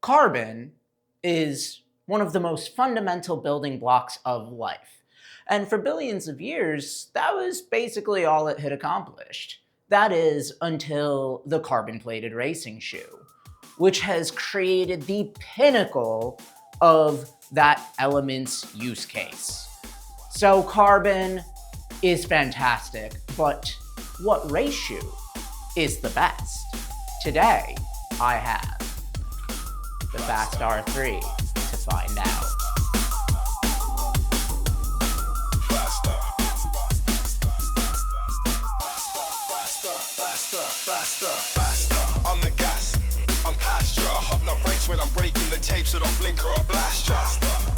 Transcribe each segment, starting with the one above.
Carbon is one of the most fundamental building blocks of life. And for billions of years, that was basically all it had accomplished. That is, until the carbon-plated racing shoe, which has created the pinnacle of that element's use case. So carbon is fantastic, but what race shoe is the best? Today, I have the Fast R3 to find out. Faster, on the gas, I'm past you. I hop no brakes when I'm breaking the tape, so don't blink or I'll blast ya.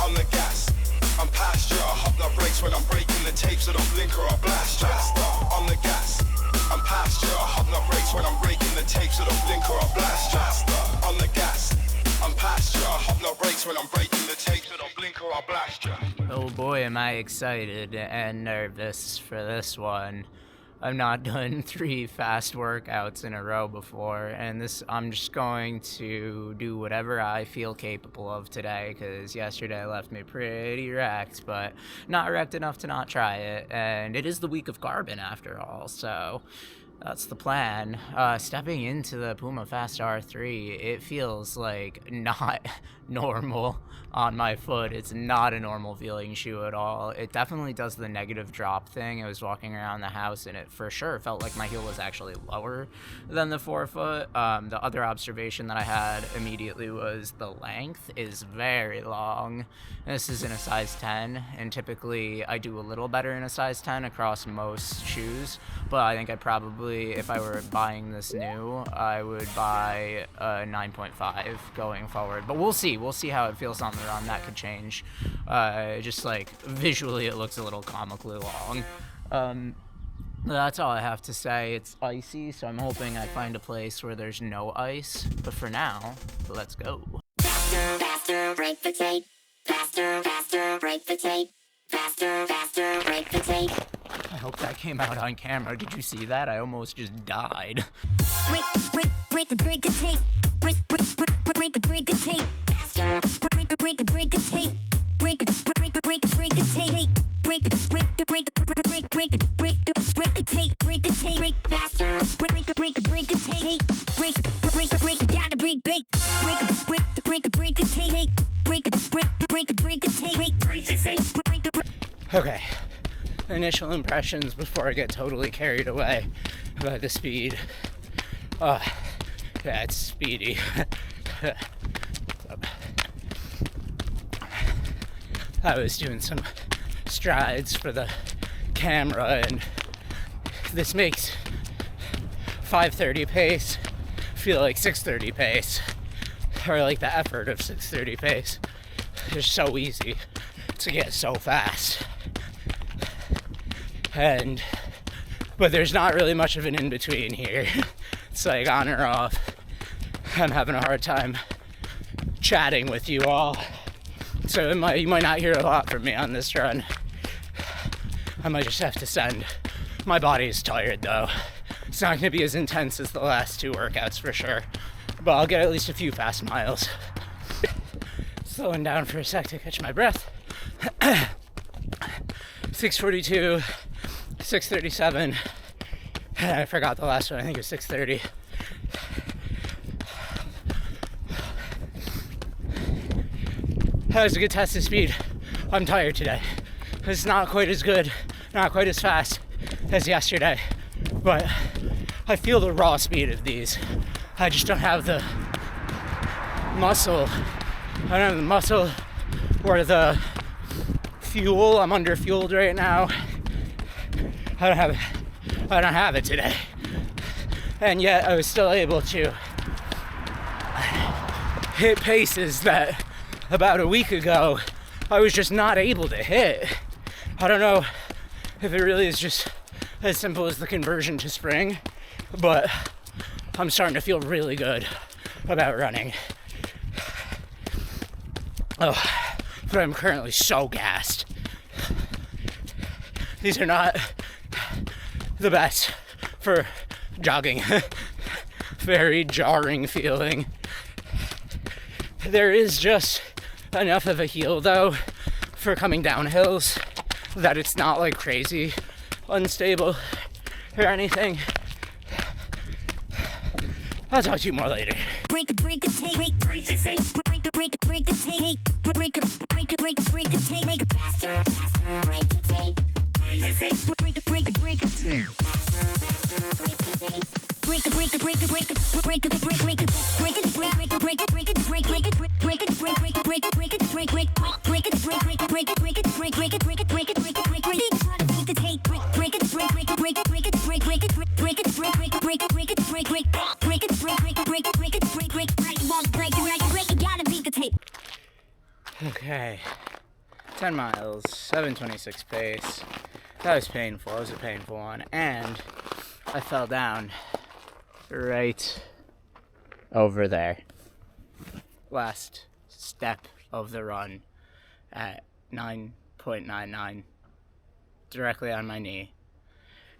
On the gas, I'm past you. I hop no brakes when I'm breaking the tape, so don't blink or I'll blast ya. On the gas, I'm past you. I hop no brakes when I'm breaking the tape, so don't blink or I'll blast ya. On the gas, I'm past you. I hop no brakes when I'm breaking the tape, so don't blink or I'll blast ya. Oh boy, am I excited and nervous for this one. I've not done 3 fast workouts in a row before, and I'm just going to do whatever I feel capable of today, because yesterday left me pretty wrecked, but not wrecked enough to not try it, and it is the week of carbon after all, so that's the plan. Stepping into the Puma Fast R3, it feels like not normal on my foot. It's not a normal feeling shoe at all. It definitely does the negative drop thing. I was walking around the house and it for sure felt like my heel was actually lower than the forefoot. The other observation that I had immediately was the length is very long. This is in a size 10, and typically I do a little better in a size 10 across most shoes, but I think I probably, if I were buying this new, I would buy a 9.5 going forward. But we'll see how it feels on the run. That could change. Just like visually it looks a little comically long. That's all I have to say. It's icy, so I'm hoping I find a place where there's no ice. But for now, let's go. Faster, faster, break the tape. Faster, faster, break the tape. Faster, faster, break the tape. I hope that came out on camera. Did you see that? I almost just died. Break the tape. Break the tape. Faster, break the tape. Break the tape. Break the tape. Break the tape. Break the tape. Faster, break the tape. Gotta break the tape. Break the tape. Okay, initial impressions before I get totally carried away by the speed. Yeah, it's speedy. I was doing some strides for the camera, and this makes 5:30 pace feel like 6:30 pace, or like the effort of 6:30 pace. It's so easy to get so fast, but there's not really much of an in-between here. It's like on or off. I'm having a hard time chatting with you all, so you might not hear a lot from me on this run. I might just have to send. My body is tired though. It's not going to be as intense as the last 2 workouts for sure, but I'll get at least a few fast miles. Slowing down for a sec to catch my breath. 6:42, 6:37. I forgot the last one. I think it was 6:30. That was a good test of speed. I'm tired today. It's not quite as good, not quite as fast as yesterday, but I feel the raw speed of these. I just don't have the muscle. I don't have the muscle or the fuel. I'm under fueled right now. I don't have it today. And yet I was still able to hit paces that about a week ago I was just not able to hit. I don't know if it really is just as simple as the conversion to spring, but I'm starting to feel really good about running. Oh, but I'm currently so gassed. These are not the best for jogging. Very jarring feeling. There is just enough of a heel, though, for coming down hills that it's not like crazy unstable or anything. I'll talk to you more later. Break a tape, break a tape, break a tape, break a tape, break a tape, make it faster, break a tape, break a tape, break a tape. Break a break a break a break a break a break break break break it break break break break it break break it break it break break break break it break break break it break break break break it break break it break it break it break it break it break the tape break it break break break it break it break break it break it break break break it break it break break break it break break break it break it break break break it gotta beat the tape. Okay, 10 miles, 7:26 pace. That was painful. It was a painful one, and I fell down right over there. Last step of the run at 9.99, directly on my knee.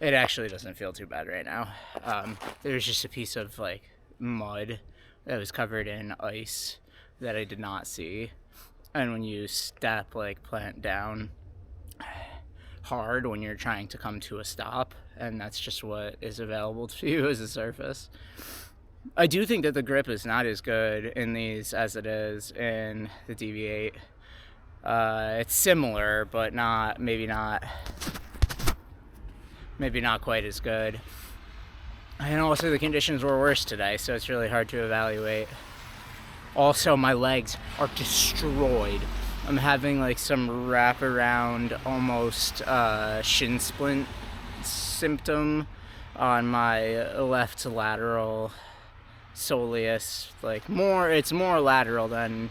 It actually doesn't feel too bad right now. There's just a piece of like mud that was covered in ice that I did not see. And when you step like plant down hard when you're trying to come to a stop, and that's just what is available to you as a surface. I do think that the grip is not as good in these as it is in the DV8. It's similar, but maybe not quite as good. And also the conditions were worse today, so it's really hard to evaluate. Also, my legs are destroyed. I'm having like some wraparound, almost shin splint symptom on my left lateral soleus. It's more lateral than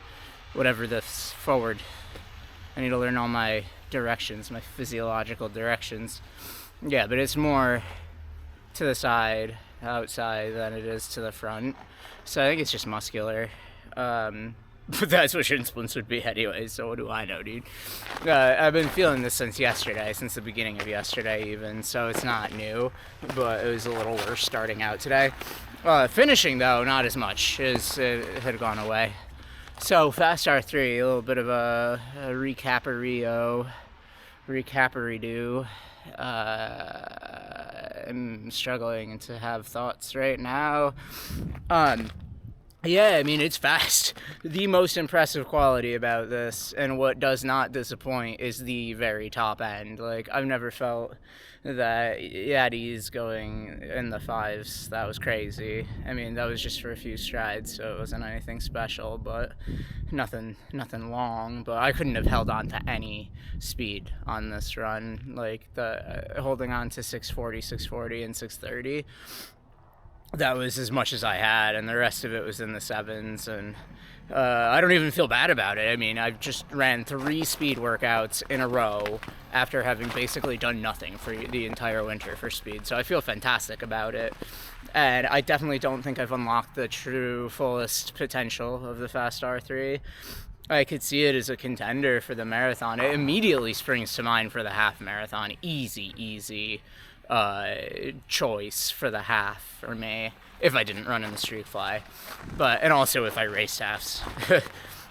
whatever this forward. I need to learn all my directions, my physiological directions. Yeah, but it's more to the side, outside, than it is to the front. So I think it's just muscular. But that's what shin splints would be anyway, so what do I know, dude? I've been feeling this since yesterday, since the beginning of yesterday even, so it's not new, but it was a little worse starting out today. Finishing, though, not as much, as it had gone away. So, Fast R3, a little bit of a recap-a-redo. I'm struggling to have thoughts right now. Yeah, I mean, it's fast. The most impressive quality about this, and what does not disappoint, is the very top end. Like, I've never felt that Yaddy's going in the 5s. That was crazy. I mean, that was just for a few strides, so it wasn't anything special, but nothing long. But I couldn't have held on to any speed on this run. Like, holding on to 640, and 630. That was as much as I had, and the rest of it was in the 7s, and I don't even feel bad about it. I mean, I've just ran 3 speed workouts in a row after having basically done nothing for the entire winter for speed, so I feel fantastic about it. And I definitely don't think I've unlocked the true fullest potential of the Fast R3. I could see it as a contender for the marathon. It immediately springs to mind for the half marathon. Easy choice for the half for me, if I didn't run in the streak fly, and also if I raced halves.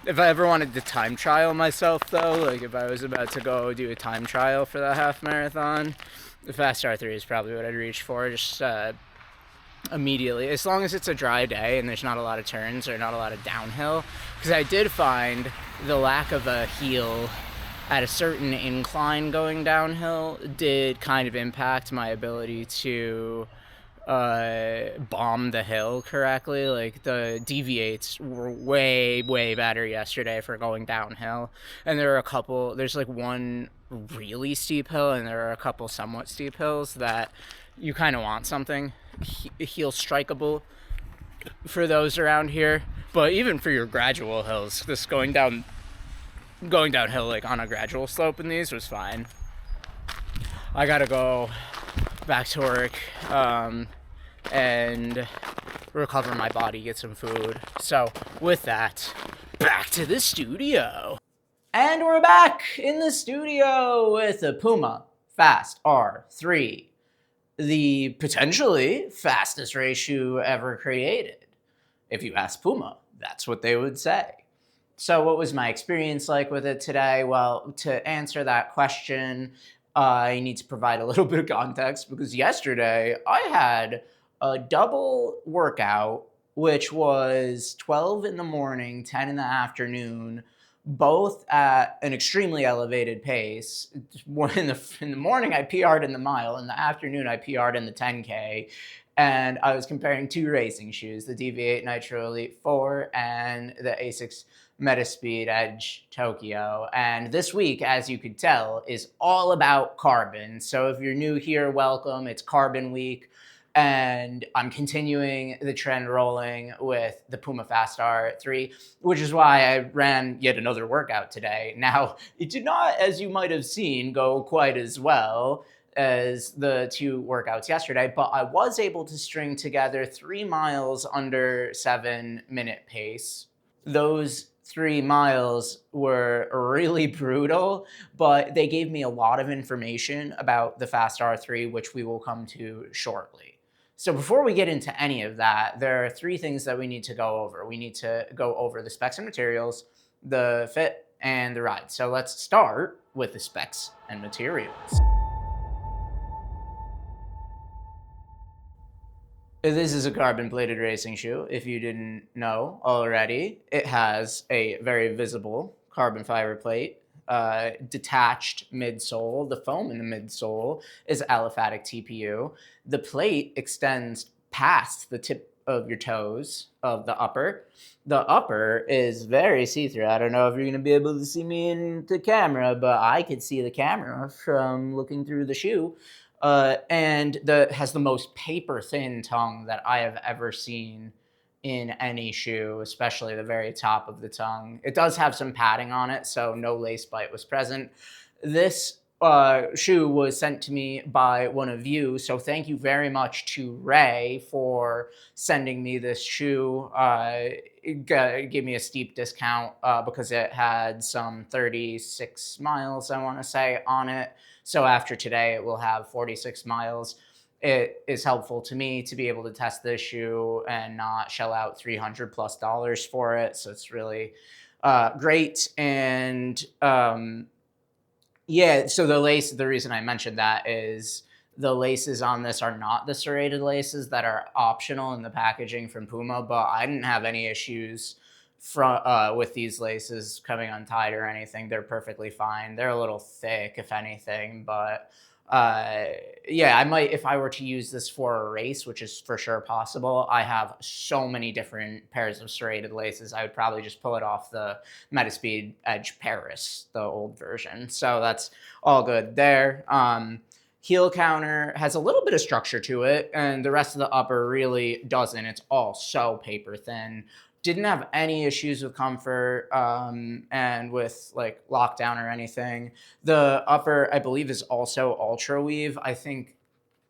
If I ever wanted to time trial myself, though, like if I was about to go do a time trial for the half marathon, the Fast R3 is probably what I'd reach for, just immediately, as long as it's a dry day and there's not a lot of turns or not a lot of downhill, because I did find the lack of a heel at a certain incline going downhill did kind of impact my ability to bomb the hill correctly. Like, the deviates were way better yesterday for going downhill, and there's like one really steep hill, and there are a couple somewhat steep hills that you kind of want something heel strikeable for those around here. But even for your gradual hills, this going downhill like on a gradual slope in these was fine. I gotta go back to work and recover my body, get some food. So with that, back to the studio. And we're back in the studio with the Puma Fast R3, the potentially fastest race shoe ever created. If you ask Puma, that's what they would say. So, what was my experience like with it today? Well, to answer that question, I need to provide a little bit of context because yesterday I had a double workout, which was 12 in the morning, 10 in the afternoon, both at an extremely elevated pace. In the morning, I PR'd in the mile. In the afternoon, I PR'd in the 10K. And I was comparing two racing shoes, the DV8 Nitro Elite 4 and the ASICS Metaspeed Edge Tokyo. And this week, as you could tell, is all about carbon. So if you're new here, welcome. It's Carbon Week. And I'm continuing the trend rolling with the Puma Fast R3, which is why I ran yet another workout today. Now, it did not, as you might have seen, go quite as well as the two workouts yesterday, but I was able to string together 3 miles under 7-minute pace. Those 3 miles were really brutal, but they gave me a lot of information about the Fast R3, which we will come to shortly. So before we get into any of that, there are three things that we need to go over. We need to go over the specs and materials, the fit, and the ride. So let's start with the specs and materials. This is a carbon-plated racing shoe, if you didn't know already. It has a very visible carbon fiber plate, detached midsole. The foam in the midsole is aliphatic TPU. The plate extends past the tip of your toes of the upper. The upper is very see-through. I don't know if you're going to be able to see me in the camera, but I could see the camera from looking through the shoe. And has the most paper thin tongue that I have ever seen in any shoe, especially the very top of the tongue. It does have some padding on it, so no lace bite was present. This shoe was sent to me by one of you, so thank you very much to Ray for sending me this shoe. It gave me a steep discount because it had some 36 miles, I want to say, on it. So after today, it will have 46 miles. It is helpful to me to be able to test this shoe and not shell out $300+ for it. So it's really great. And yeah, so the reason I mentioned that is the laces on this are not the serrated laces that are optional in the packaging from Puma, but I didn't have any issues with these laces coming untied or anything. They're perfectly fine. They're a little thick, if anything, but yeah, I might, if I were to use this for a race, which is for sure possible. I have so many different pairs of serrated laces. I would probably just pull it off the Metaspeed Edge Paris, the old version. So that's all good there. Heel counter has a little bit of structure to it, and the rest of the upper really doesn't. It's all so paper thin. Didn't have any issues with comfort and with like lockdown or anything. The upper, I believe, is also Ultra Weave. I think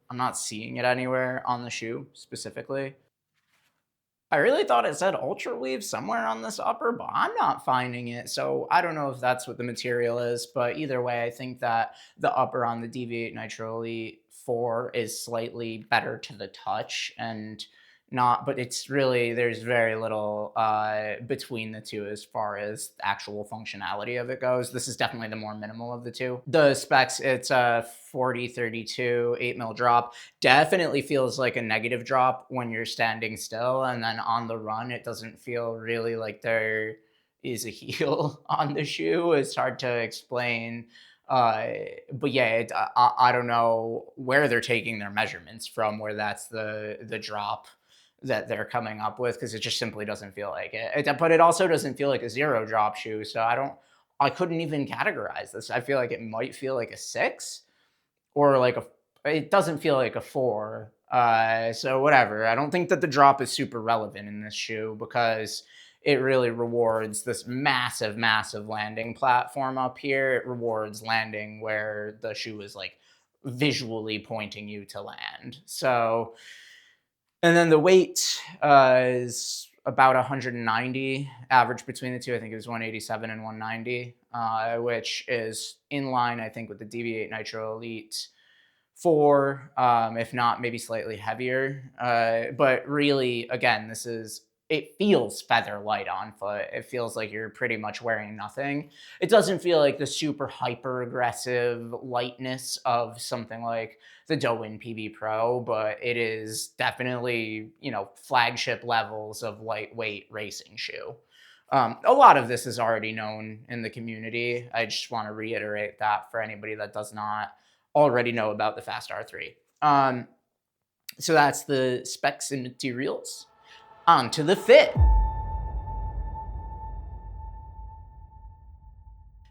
I'm not seeing it anywhere on the shoe specifically. I really thought it said Ultra Weave somewhere on this upper, but I'm not finding it. So I don't know if that's what the material is, but either way, I think that the upper on the DV8 Nitro Elite 4 is slightly better to the touch and not, but it's really, there's very little between the two as far as the actual functionality of it goes. This is definitely the more minimal of the two. The specs, it's a 40-32 8 mil drop. Definitely feels like a negative drop when you're standing still, and then on the run, it doesn't feel really like there is a heel on the shoe. It's hard to explain. But yeah, I don't know where they're taking their measurements from, where that's the drop that they're coming up with, because it just simply doesn't feel like it. But it also doesn't feel like a zero drop shoe. So I couldn't even categorize this. I feel like it might feel like a 6 or like it doesn't feel like a 4. So whatever. I don't think that the drop is super relevant in this shoe because it really rewards this massive, massive landing platform up here. It rewards landing where the shoe is like visually pointing you to land. So, and then the weight is about 190, average between the two. I think it was 187 and 190, which is in line, I think, with the DV8 Nitro Elite 4, if not maybe slightly heavier. But really, again, this is it feels feather light on foot. It feels like you're pretty much wearing nothing. It doesn't feel like the super hyper aggressive lightness of something like the Douyin PB Pro, but it is definitely, flagship levels of lightweight racing shoe. A lot of this is already known in the community. I just want to reiterate that for anybody that does not already know about the Fast R3. So that's the specs and materials. On to the fit.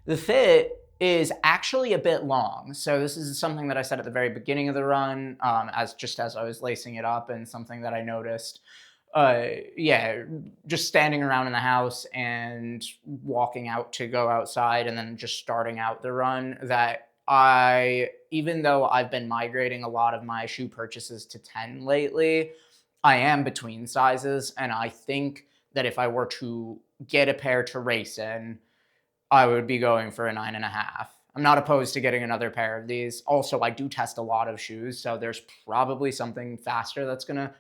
The fit is actually a bit long. So this is something that I said at the very beginning of the run, as I was lacing it up, and something that I noticed. Yeah, just standing around in the house and walking out to go outside, and then just starting out the run. Even though I've been migrating a lot of my shoe purchases to 10 lately, I am between sizes, and I think that if I were to get a pair to race in, I would be going for a 9.5. I'm not opposed to getting another pair of these. Also, I do test a lot of shoes, so there's probably something that's gonna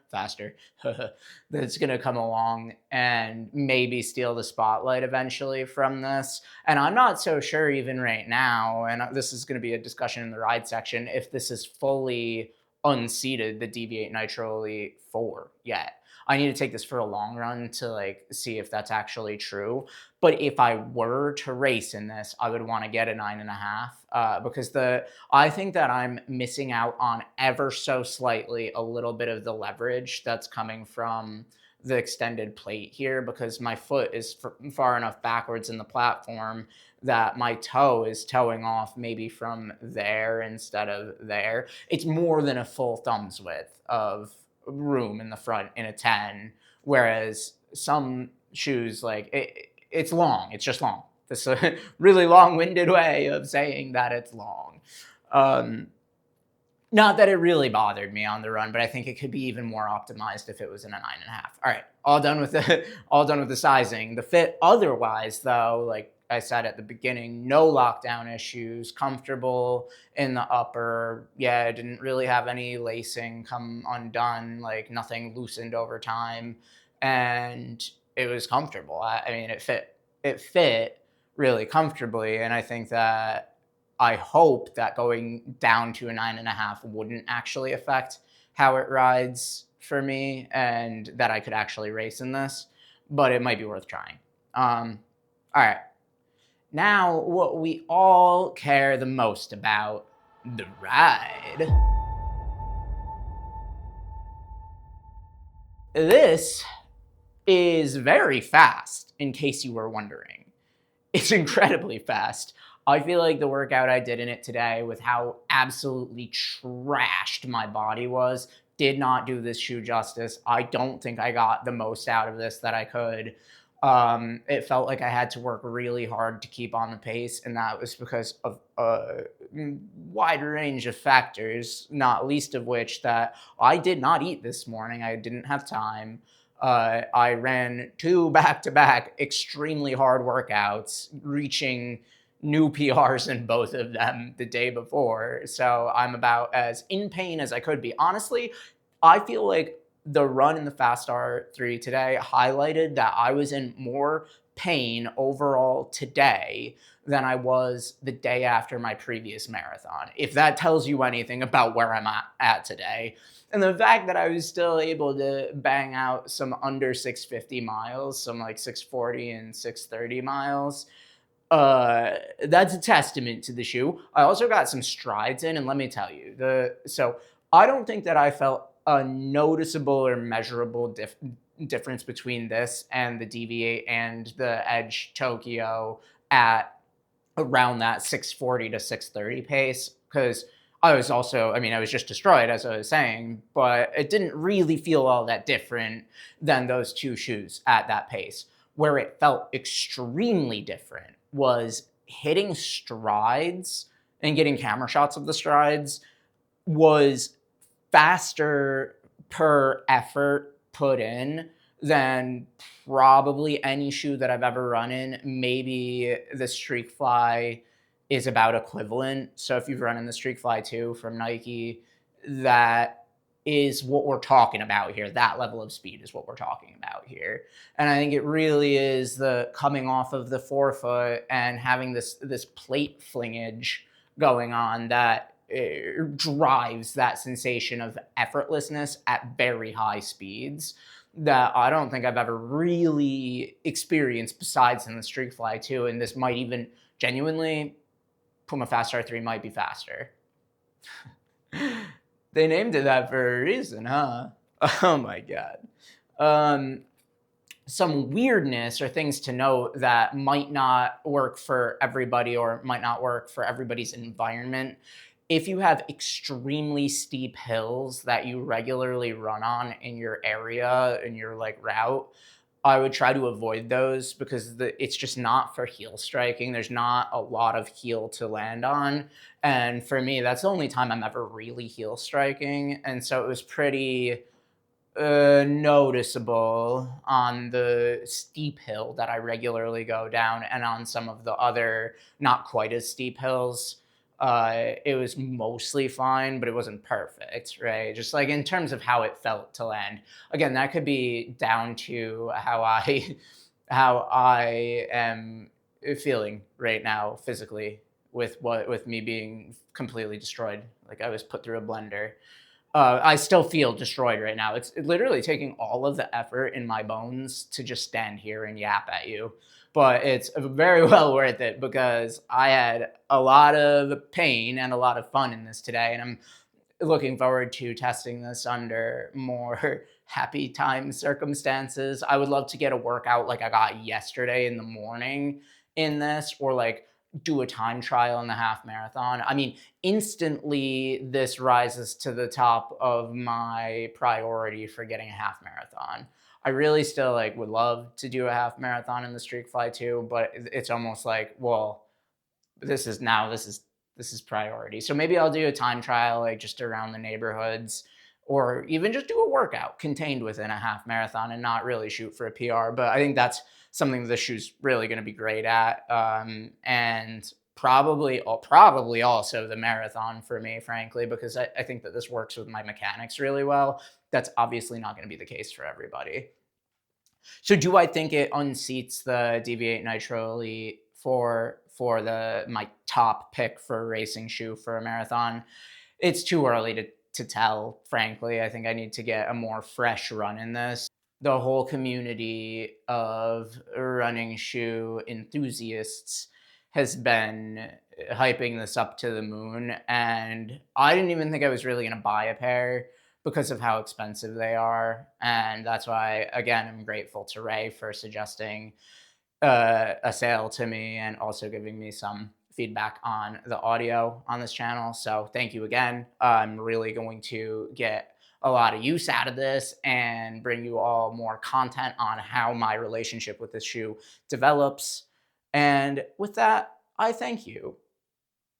come along and maybe steal the spotlight eventually from this. And I'm not so sure even right now, and this is gonna be a discussion in the ride section, if this is fully unseated the Deviate Nitro Elite 4 yet. I need to take this for a long run to see if that's actually true. But if I were to race in this, I would want to get a 9.5 because I think that I'm missing out on ever so slightly a little bit of the leverage that's coming from the extended plate here, because my foot is far enough backwards in the platform that my toe is toeing off maybe from there instead of there. It's more than a full thumb's width of room in the front in a 10, whereas some shoes, it's long. It's just long. This is a really long-winded way of saying that it's long. Not that it really bothered me on the run, but I think it could be even more optimized if it was in a 9.5. All right, all done with the sizing. The fit otherwise, though, like I said at the beginning, no lockdown issues, comfortable in the upper. Yeah, didn't really have any lacing come undone, nothing loosened over time, and it was comfortable. I mean, it fit really comfortably, and I hope that going down to a 9.5 wouldn't actually affect how it rides for me, and that I could actually race in this, but it might be worth trying. All right. Now, what we all care the most about, the ride. This is very fast, in case you were wondering. It's incredibly fast. I feel like the workout I did in it today, with how absolutely trashed my body was, did not do this shoe justice. I don't think I got the most out of this that I could. It felt like I had to work really hard to keep on the pace, and that was because of a wide range of factors, not least of which that I did not eat this morning. I didn't have time. I ran 2 back-to-back extremely hard workouts, reaching new PRs in both of them the day before. So I'm about as in pain as I could be. Honestly, I feel like the run in the Fast R3 today highlighted that I was in more pain overall today than I was the day after my previous marathon, if that tells you anything about where I'm at today. And the fact that I was still able to bang out some under 650 miles, some 640 and 630 miles, that's a testament to the shoe. I also got some strides in, and let me tell you, so I don't think that I felt a noticeable or measurable difference between this and the Deviate and the Edge Tokyo at around that 640 to 630 pace, because I was just destroyed, as I was saying, but it didn't really feel all that different than those two shoes at that pace. Where it felt extremely different was hitting strides and getting camera shots of the strides was faster per effort put in than probably any shoe that I've ever run in. Maybe the Streakfly is about equivalent. So if you've run in the Streakfly 2 from Nike, that is what we're talking about here. That level of speed is what we're talking about here. And I think it really is the coming off of the forefoot and having this plate flingage going on that drives that sensation of effortlessness at very high speeds that I don't think I've ever really experienced besides in the streak fly 2. And this might even genuinely, Puma Fast R3 might be faster. They named it that for a reason, huh? Oh my god. Some weirdness or things to note that might not work for everybody or might not work for everybody's environment. If you have extremely steep hills that you regularly run on in your area, in your like route, I would try to avoid those because it's just not for heel striking. There's not a lot of heel to land on. And for me, that's the only time I'm ever really heel striking. And so it was pretty noticeable on the steep hill that I regularly go down and on some of the other not quite as steep hills. It was mostly fine, but it wasn't perfect, right? Just like in terms of how it felt to land. Again, that could be down to how I how I am feeling right now physically with me being completely destroyed. Like I was put through a blender. I still feel destroyed right now. It's literally taking all of the effort in my bones to just stand here and yap at you. But it's very well worth it because I had a lot of pain and a lot of fun in this today. And I'm looking forward to testing this under more happy time circumstances. I would love to get a workout like I got yesterday in the morning in this, or like do a time trial in the half marathon. I mean, instantly this rises to the top of my priority for getting a half marathon. I really still like would love to do a half marathon in the streak fly too, but it's almost like, well, this is priority. So maybe I'll do a time trial like just around the neighborhoods, or even just do a workout contained within a half marathon and not really shoot for a PR. But I think that's something the shoe's really going to be great at, and probably also the marathon for me, frankly, because I think that this works with my mechanics really well. That's obviously not going to be the case for everybody. So do I think it unseats the DV8 Nitro Elite for the my top pick for a racing shoe for a marathon? It's too early to tell, frankly. I think I need to get a more fresh run in this. The whole community of running shoe enthusiasts has been hyping this up to the moon, and I didn't even think I was really going to buy a pair because of how expensive they are. And that's why, again, I'm grateful to Ray for suggesting a sale to me and also giving me some feedback on the audio on this channel. So thank you again. I'm really going to get a lot of use out of this and bring you all more content on how my relationship with this shoe develops. And with that, I thank you.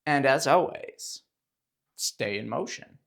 And as always, stay in motion.